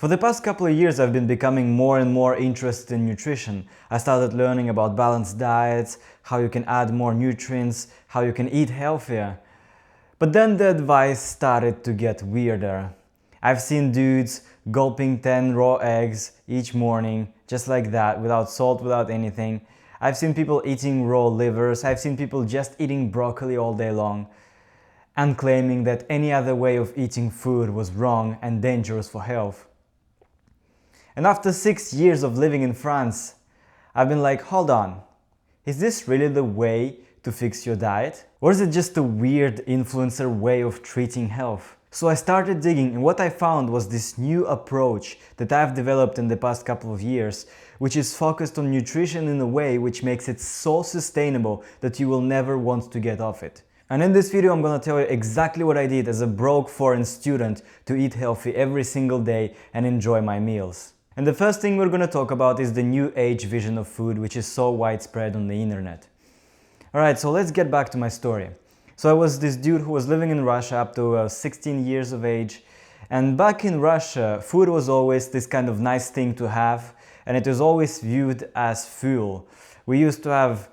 For the past couple of years, I've been becoming more and more interested in nutrition. I started learning about balanced diets, how you can add more nutrients, how you can eat healthier. But then the advice started to get weirder. I've seen dudes gulping 10 raw eggs each morning, just like that, without salt, without anything. I've seen people eating raw livers. I've seen people just eating broccoli all day long and claiming that any other way of eating food was wrong and dangerous for health. And after 6 years of living in France, I've been like, hold on, is this really the way to fix your diet? Or is it just a weird influencer way of treating health? So I started digging, and what I found was this new approach that I've developed in the past couple of years, which is focused on nutrition in a way which makes it so sustainable that you will never want to get off it. And in this video I'm gonna tell you exactly what I did as a broke foreign student to eat healthy every single day and enjoy my meals. And the first thing we're gonna talk about is the new age vision of food, which is so widespread on the internet. Alright, so let's get back to my story. So I was this dude who was living in Russia up to 16 years of age, and back in Russia, food was always this kind of nice thing to have, and it was always viewed as fuel. We used to have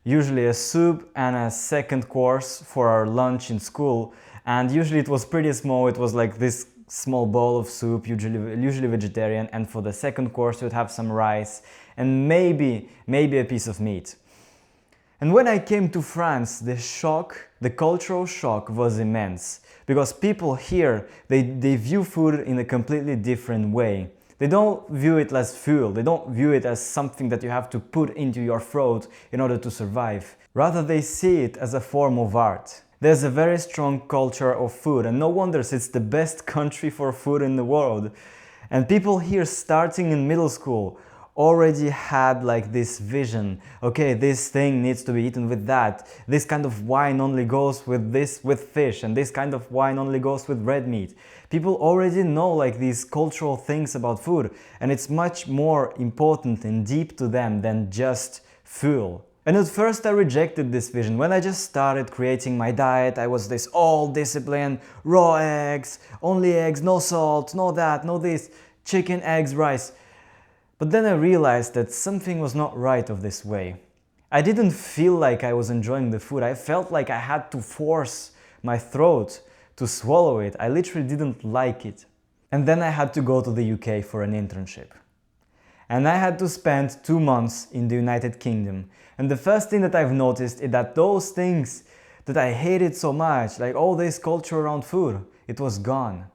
usually a soup and a second course for our lunch in school, and usually it was pretty small. It was like this small bowl of soup, usually vegetarian, and for the second course you'd have some rice and maybe a piece of meat. And when I came to France, the cultural shock was immense, because people here, they view food in a completely different way. They don't view it as fuel, they don't view it as something that you have to put into your throat in order to survive. Rather, they see it as a form of art. There's a very strong culture of food, and no wonder it's the best country for food in the world. And people here starting in middle school already had like this vision. Okay, this thing needs to be eaten with that. This kind of wine only goes with this, with fish, and this kind of wine only goes with red meat. People already know like these cultural things about food, and it's much more important and deep to them than just fuel. And at first I rejected this vision. When I just started creating my diet, I was this all disciplined, raw eggs, only eggs, no salt, no that, no this, chicken, eggs, rice. But then I realized that something was not right of this way. I didn't feel like I was enjoying the food. I felt like I had to force my throat to swallow it. I literally didn't like it. And then I had to go to the UK for an internship. And I had to spend 2 months in the United Kingdom. And the first thing that I've noticed is that those things that I hated so much, like all this culture around food, it was gone.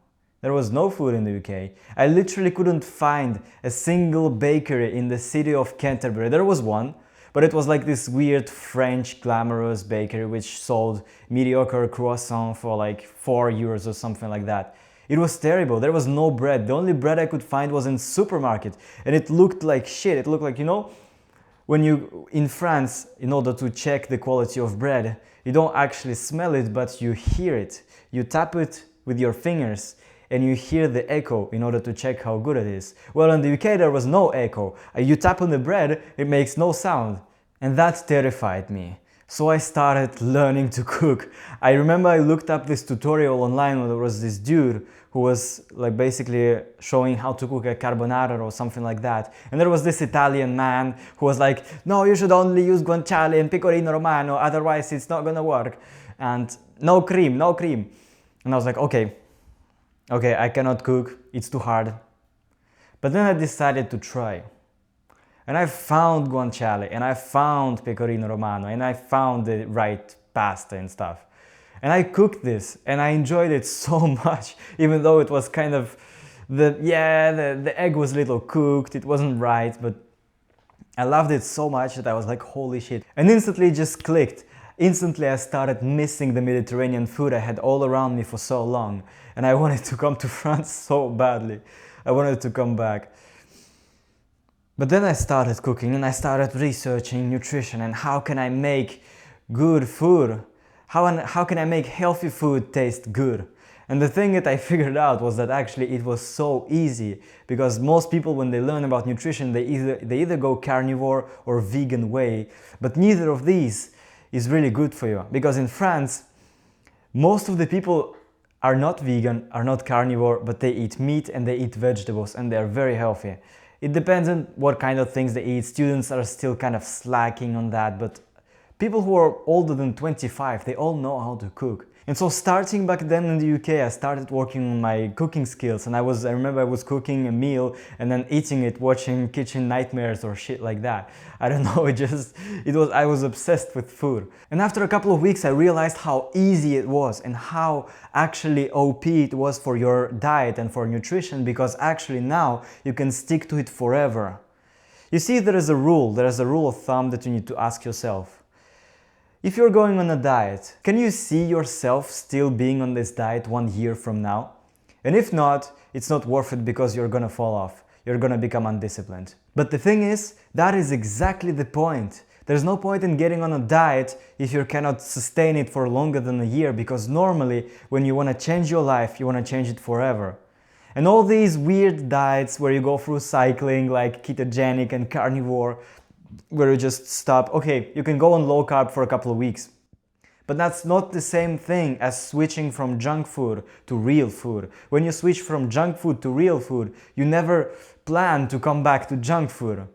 There was no food in the UK. I literally couldn't find a single bakery in the city of Canterbury. There was one, but it was like this weird French glamorous bakery which sold mediocre croissant for like €4 or something like that. It was terrible. There was no bread. The only bread I could find was in supermarket, and it looked like shit. It looked like, you know, when you in France, in order to check the quality of bread, you don't actually smell it, but you hear it. You tap it with your fingers and you hear the echo in order to check how good it is. Well, in the UK there was no echo. You tap on the bread, it makes no sound. And that terrified me. So I started learning to cook. I remember I looked up this tutorial online where there was this dude who was like basically showing how to cook a carbonara or something like that. And there was this Italian man who was like, no, you should only use guanciale and pecorino romano, otherwise it's not gonna work. And no cream, no cream. And I was like, okay, I cannot cook, it's too hard. But then I decided to try. And I found guanciale, and I found pecorino romano, and I found the right pasta and stuff. And I cooked this, and I enjoyed it so much, even though it was kind of, the egg was a little cooked, it wasn't right, but I loved it so much that I was like, holy shit. And instantly it just clicked. Instantly I started missing the Mediterranean food I had all around me for so long. And I wanted to come to France so badly. I wanted to come back. But then I started cooking and I started researching nutrition and how can I make good food? How can I make healthy food taste good? And the thing that I figured out was that actually it was so easy, because most people when they learn about nutrition they either go carnivore or vegan way, but neither of these is really good for you, because in France most of the people are not vegan, are not carnivore, but they eat meat and they eat vegetables and they're very healthy. It depends on what kind of things they eat. Students are still kind of slacking on that, but people who are older than 25, they all know how to cook. And so starting back then in the UK, I started working on my cooking skills, and I remember I was cooking a meal and then eating it, watching Kitchen Nightmares or shit like that. I don't know, I was obsessed with food. And after a couple of weeks, I realized how easy it was and how actually OP it was for your diet and for nutrition, because actually now you can stick to it forever. You see, there is a rule of thumb that you need to ask yourself. If you're going on a diet, can you see yourself still being on this diet 1 year from now? And if not, it's not worth it, because you're gonna fall off. You're gonna become undisciplined. But the thing is, that is exactly the point. There's no point in getting on a diet if you cannot sustain it for longer than a year, because normally when you wanna change your life, you wanna change it forever. And all these weird diets where you go through cycling, like ketogenic and carnivore, where you just stop. Okay, you can go on low carb for a couple of weeks, but that's not the same thing as switching from junk food to real food. When you switch from junk food to real food, you never plan to come back to junk food.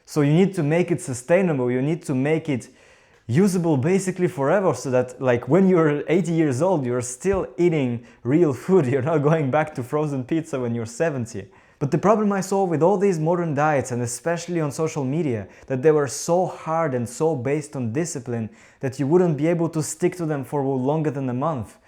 So you need to make it sustainable, you need to make it usable basically forever, so that like when you're 80 years old, you're still eating real food. You're not going back to frozen pizza when you're 70. But the problem I saw with all these modern diets, and especially on social media, that they were so hard and so based on discipline that you wouldn't be able to stick to them for longer than a month.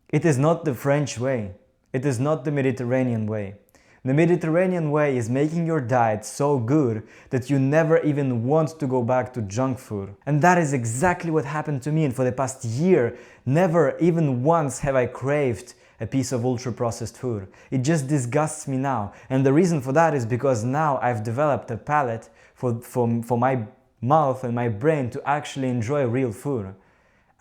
It is not the French way. It is not the Mediterranean way. The Mediterranean way is making your diet so good that you never even want to go back to junk food. And that is exactly what happened to me, and for the past year, never even once have I craved a piece of ultra-processed food. It just disgusts me now. And the reason for that is because now I've developed a palate for my mouth and my brain to actually enjoy real food.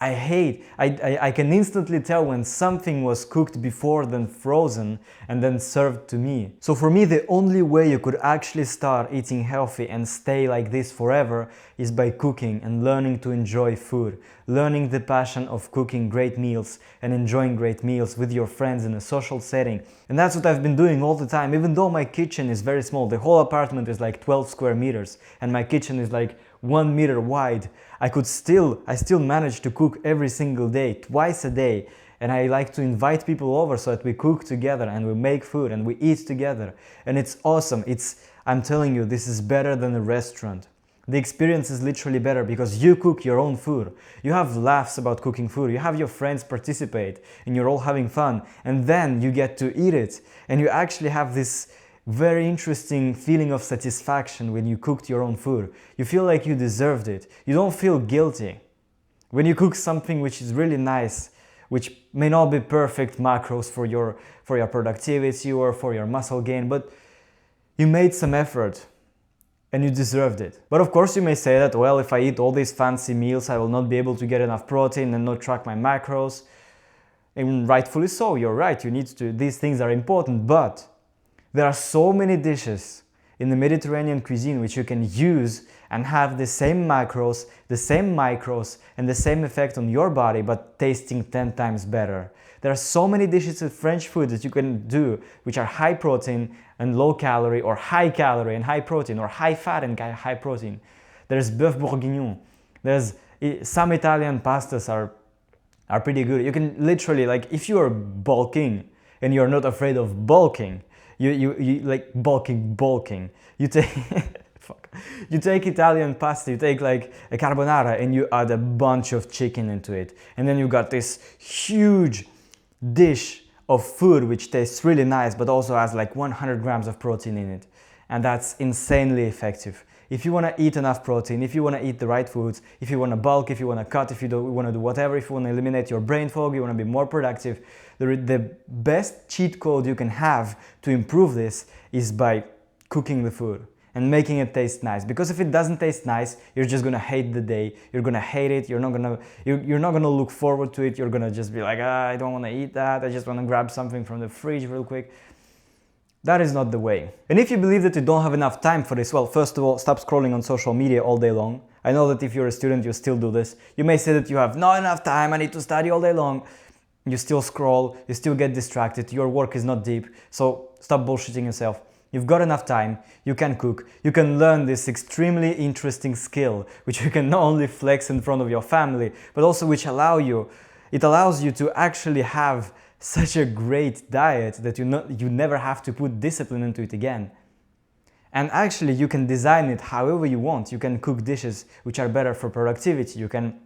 I can instantly tell when something was cooked before, then frozen, and then served to me. So for me, the only way you could actually start eating healthy and stay like this forever is by cooking and learning to enjoy food, learning the passion of cooking great meals and enjoying great meals with your friends in a social setting. And that's what I've been doing all the time, even though my kitchen is very small. The whole apartment is like 12 square meters, and my kitchen is like 1 meter wide. I still manage to cook every single day, twice a day, and I like to invite people over so that we cook together and we make food and we eat together. And it's awesome. I'm telling you, this is better than a restaurant. The experience is literally better because you cook your own food. You have laughs about cooking food. You have your friends participate and you're all having fun, and then you get to eat it, and you actually have this very interesting feeling of satisfaction when you cooked your own food. You feel like you deserved it. You don't feel guilty. When you cook something which is really nice, which may not be perfect macros for your productivity or for your muscle gain, but you made some effort and you deserved it. But of course you may say that, well, if I eat all these fancy meals, I will not be able to get enough protein and not track my macros. And rightfully so, you're right, these things are important, but there are so many dishes in the Mediterranean cuisine which you can use and have the same macros, the same micros, and the same effect on your body, but tasting 10 times better. There are so many dishes of French food that you can do which are high protein and low calorie, or high calorie and high protein, or high fat and high protein. There's bœuf bourguignon. Some Italian pastas are pretty good. You can literally, like, if you are bulking and you're not afraid of bulking, you like bulking. You take you take Italian pasta, you take like a carbonara, and you add a bunch of chicken into it, and then you got this huge dish of food which tastes really nice, but also has like 100 grams of protein in it, and that's insanely effective. If you want to eat enough protein, if you want to eat the right foods, if you want to bulk, if you want to cut, if you want to do whatever, if you want to eliminate your brain fog, you want to be more productive, the best cheat code you can have to improve this is by cooking the food and making it taste nice. Because if it doesn't taste nice, you're just gonna hate the day. You're gonna hate it. You're not gonna look forward to it. You're gonna just be like, I don't want to eat that. I just want to grab something from the fridge real quick. That is not the way. And if you believe that you don't have enough time for this, well, first of all, stop scrolling on social media all day long. I know that if you're a student, you still do this. You may say that you have not enough time, I need to study all day long. you still scroll, you still get distracted, your work is not deep, so stop bullshitting yourself. You've got enough time, you can cook, you can learn this extremely interesting skill, which you can not only flex in front of your family, but also which it allows you to actually have such a great diet that you never have to put discipline into it again. And actually you can design it however you want. You can cook dishes which are better for productivity. You can,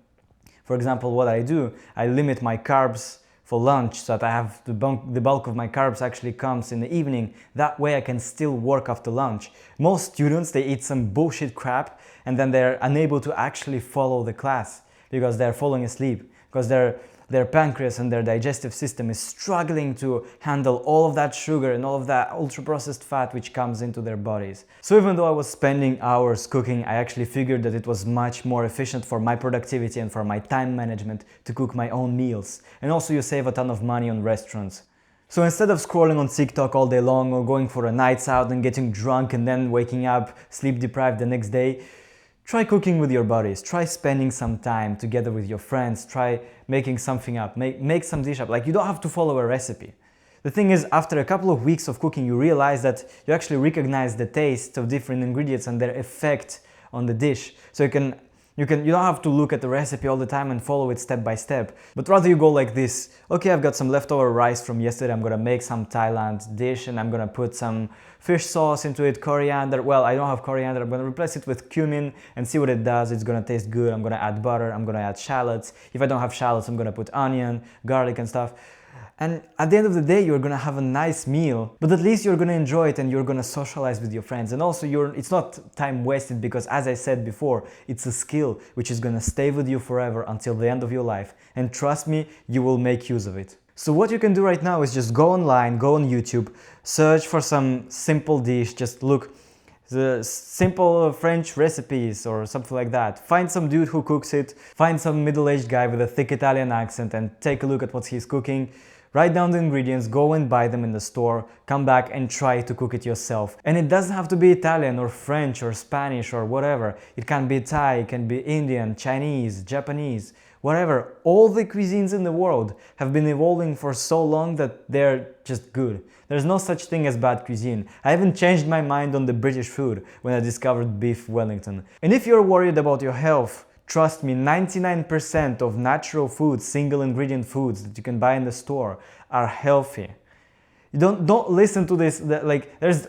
for example, what I do, I limit my carbs for lunch so that I have the bulk of my carbs actually comes in the evening. That way I can still work after lunch. Most students, they eat some bullshit crap and then they're unable to actually follow the class because they're falling asleep, because their pancreas and their digestive system is struggling to handle all of that sugar and all of that ultra-processed fat which comes into their bodies. So even though I was spending hours cooking, I actually figured that it was much more efficient for my productivity and for my time management to cook my own meals. And also you save a ton of money on restaurants. So instead of scrolling on TikTok all day long or going for a nights out and getting drunk and then waking up sleep deprived the next day, try cooking with your buddies, try spending some time together with your friends, try making something up, make some dish up. Like, you don't have to follow a recipe. The thing is, after a couple of weeks of cooking, you realize that you actually recognize the taste of different ingredients and their effect on the dish. So you don't have to look at the recipe all the time and follow it step by step, but rather you go like this. Okay, I've got some leftover rice from yesterday, I'm gonna make some Thailand dish and I'm gonna put some fish sauce into it, coriander. Well, I don't have coriander, I'm gonna replace it with cumin and see what it does. It's gonna taste good. I'm gonna add butter, I'm gonna add shallots. If I don't have shallots, I'm gonna put onion, garlic and stuff. And at the end of the day, you're gonna have a nice meal, but at least you're gonna enjoy it and you're gonna socialize with your friends. And also it's not time wasted because, as I said before, it's a skill which is gonna stay with you forever until the end of your life. And trust me, you will make use of it. So what you can do right now is just go online, go on YouTube, search for some simple dish, just look the simple French recipes or something like that. Find some dude who cooks it, find some middle-aged guy with a thick Italian accent and take a look at what he's cooking. Write down the ingredients, go and buy them in the store, come back and try to cook it yourself. And it doesn't have to be Italian or French or Spanish or whatever. It can be Thai, it can be Indian, Chinese, Japanese, whatever. All the cuisines in the world have been evolving for so long that they're just good. There's no such thing as bad cuisine. I haven't changed my mind on the British food when I discovered beef Wellington. And if you're worried about your health, trust me, 99% of natural foods, single ingredient foods that you can buy in the store are healthy. You don't listen to this, like, there's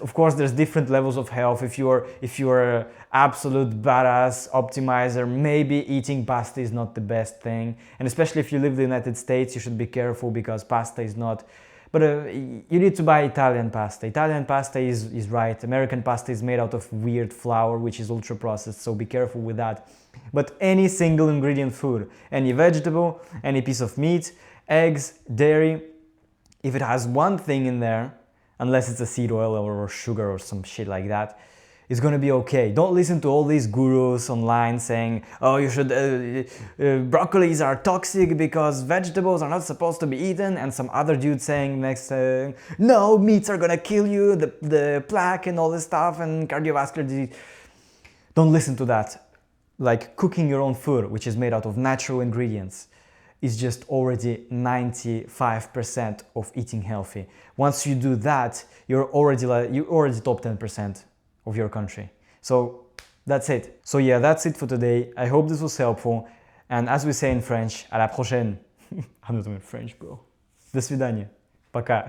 different levels of health. If you're an absolute badass optimizer, maybe eating pasta is not the best thing. And especially if you live in the United States, you should be careful because pasta is not. But you need to buy Italian pasta. Italian pasta is right. American pasta is made out of weird flour, which is ultra processed, so be careful with that. But any single ingredient food, any vegetable, any piece of meat, eggs, dairy, if it has one thing in there, unless it's a seed oil or sugar or some shit like that, it's gonna be okay. Don't listen to all these gurus online saying, oh, you should, broccolis are toxic because vegetables are not supposed to be eaten, and some other dude saying next, no, meats are gonna kill you, the plaque and all this stuff and cardiovascular disease. Don't listen to that. Like, cooking your own food, which is made out of natural ingredients, is just already 95% of eating healthy. Once you do that, you're already top 10% of your country. So that's it. So yeah, that's it for today. I hope this was helpful. And as we say in French, à la prochaine. I'm not even French, bro. До свидания. Пока.